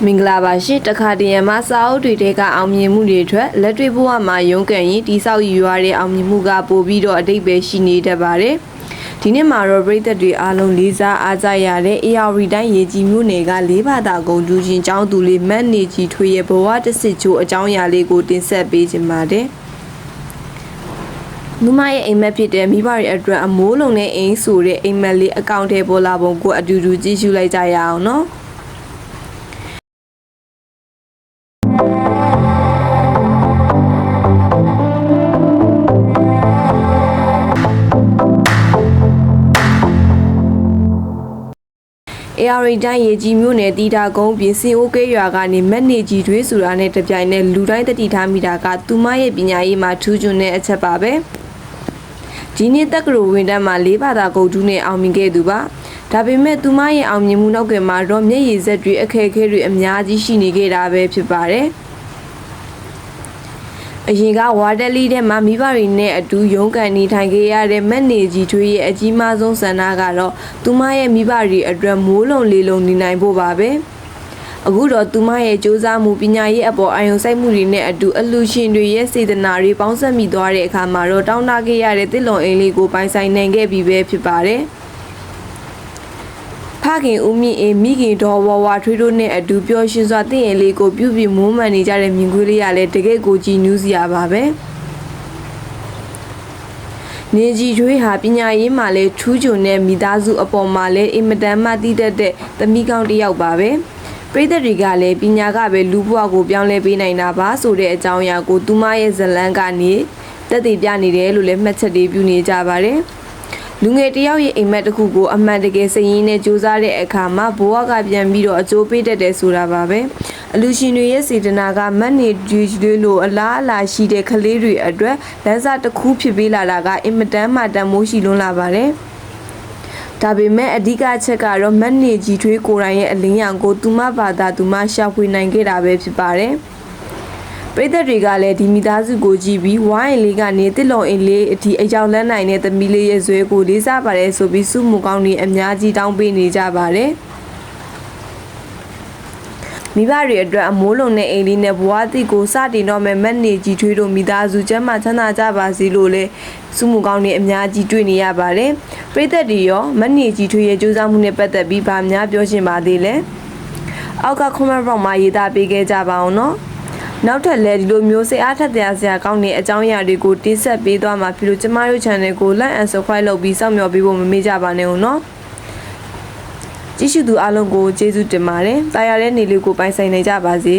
မင်္ဂလာပါရှင်တခါတရံမှာစာအုပ်တွေတဲကအောင်မြင်မှုတွေအတွက်လက်တွေ့ဘဝမှာရုန်းကန်ရင်တိဆောက်ယူရတဲ့အောင်မြင်မှုကပိုပြီးတော့အတိတ်ပဲရှိနေတတ်ပါတယ်ဒီနေ့မှာတော့ပြည်သက်တွေအားလုံးလေးစားအားကြရတဲ့ AR တိုင်းရေကြီးမြို့နယ်ကလေးဘာသာကုန်ကျူးချင်းကျောင်းသူလေးမတ်နေကြီးထွေရဲ့ဘဝတစ်စစ်ချိုးအကြောင်းအရာလေးကိုတင်ဆက်ပေးခြင်းပါတယ်နူမရဲ့အိမ်မက်ဖြစ်တဲ့မိဘတွေအတွက်အမိုးလုံးနဲ့အိမ်ဆိုတဲ့အိမ်မက်လေးအကောင့်ထဲပေါ်လာပုံကိုအတူတူကြည့်ရှုလိုက်ကြရအောင်နော်AR တိုင်းရေကြီးမြို့နယ်တီတာကုန်းပြင်စင်အိုးကဲရွာကနေမက်နေကြီးတွေဆိုတာနဲ့တပြိုင်နက်လူတိုင်းတတိထားမိတာကသူမရဲ့ပညာရေးမှာထူးချွန်တဲ့အချက်ပါပဲဒီနေ့တက္ကသိုလ်ဝင်တန်းမှာလေးဘာသာဂုဏ်ထူးနဲ့အောင်မြင်ခဲ့သူပါဒါပေမဲ့သူမရဲ့အောင်မြင်မှုနောက်ကမှာတော့မျက်ရည်စက်တွေအခက်အခဲတွေအများကြီးရှိနေခဲ့တာပဲဖြစ်ပါတယ်အရင်ကဝါတက်လီထဲမှာမိဘတွေနဲ့အတူရုန်းကန်နေထိုင်ခဲ့ရတဲ့မက်နေကြီးထွေးရဲ့အကြီးမားဆုံးဆန္ဒကတော့သူမရဲ့မိဘတွေအတွက်မိုးလုံလေလုံနေနိုင်ဖို့ပါပဲအခုတော့သူမရဲ့စူးစမ်းမှုပညာရေးအပေါ်အာရုံစိုက်မှုတွေနဲ့အတူအလူရှင်တွေရဲ့စေတနာတွေပေါင်းစပ်မိသွားတဲ့အခါမှာတော့တောင်းတခဲ့ရတဲ့တစ်လွန်အိမ်လေးကိုပိုင်ဆိုင်နိုင်ခဲ့ပြီပဲဖြစ်ပါတယ်ဖခင်ဦးမြင့်အေးမိခင်ဒေါ်ဝဝထွေးတို့နဲ့အတူပျော်ရွှင်စွာတင့်ရင်လေးကိုပြုပြီးမွမ်းမံနေကြတဲ့မြင်ကွင်းလေးရလဲတကယ့်ကိုကြည်နူးစရာပါပဲနေကြီးထွေးဟာပညာရေးမှာလဲထူးချွန်တဲ့မိသားစုအပေါ်မှာလဲအင်မတန်မှတည်တတ်တဲ့သမီးကောင်းတစ်ယောက်ပါပဲပရိသတ်တွေကလည်းပညာကပဲလူဘဝကိုပြောင်းလဲပေးနိုင်တာပါဆိုတဲ့အကြောင်းအရာကိုသူမရဲ့ဇလန်းကနေတက်တည်ပြနေတယ်လို့လည်းမှတ်ချက်တွေပြုနေကြပါတယ်လူငယ်တယောက်ရဲ့အိမ်မက်တစ်ခုကိုအမှန်တကယ်စိတ်ရင်းနဲ့စူးစမ်းတဲ့အခါမှာဘဝကပြန်ပြီးတော့အကျိုးပေးတတ်တယ်ဆိုတာပါပဲအလူရှင်တွေရဲ့စေတနာကမတ်နေဒီလိုအလားအလာရှိတဲ့ကလေးတွေအတွက်လမ်းစာတစ်ခုဖြစ်ပေးလာတာကအင်မတန်မှတန်မိုးရှိလွန်းလာပါတယ်ဒါပေမဲ့အဓိကအချက်ကတော့မတ်နေကြီးထွေးကိုယ်တိုင်ရဲ့အလင်းရောင်ကိုသူမဘာသာသူမရှာဖွေနိုင်ခဲ့တာပဲဖြစ်ပါတယ်ပရိသတ်တွေကလည်းဒီမိသားစုကိုကြည့်ပြီးဝိုင်းလေးကနေတစ်လုံအိမ်လေးအထိအကြောင်းလန်းနိုင်တဲ့သမီးလေးရဲ့ဇွဲကိုလေးစားပါတယ်ဆိုပြီးစုမှုကောင်းတွေအများကြီးတောင်းပေးနေကြပါတယ်မိဘတွေအတွက်အမိုးလုံတဲ့အိမ်လေးနဲ့ဘဝတိကိုစတင်တော့မဲ့မက်နေကြီးထွေးတို့မိသားစုကျမ်းမာချမ်းသာကြပါစေလို့လည်းစုမှုကောင်းတွေအများကြီးတွေ့နေရပါတယ်ပရိသတ်တွေရောမက်နေကြီးထွေးရဲ့ကြိုးစားမှုနဲ့ပတ်သက်ပြီးဗာများပြောရှင်ပါသေးလဲအောက်က comment box မှာရေးသားပေးခဲ့ကြပါအောင်နော်နောက်ထပ်လည်းဒီလိုမျိုးစိတ်အားထက်သစရာကောင်းတဲ့အကြောင်းအရာတွေကိုတင်ဆက်ပေးသွားမှာဖြစ်လို့ကျမတို့ channel ကို like and subscribe လုပ်ပြီးစောင့်မျှော်ပေးဖို့မမေ့ကြပါနဲ့ဦးနော်ကြည့်ရှုသူအားလုံးကိုကျေးဇူးတင်ပါတယ်တာယာတဲ့နေလေးကိုပိုင်ဆိုင်နေကြပါစေ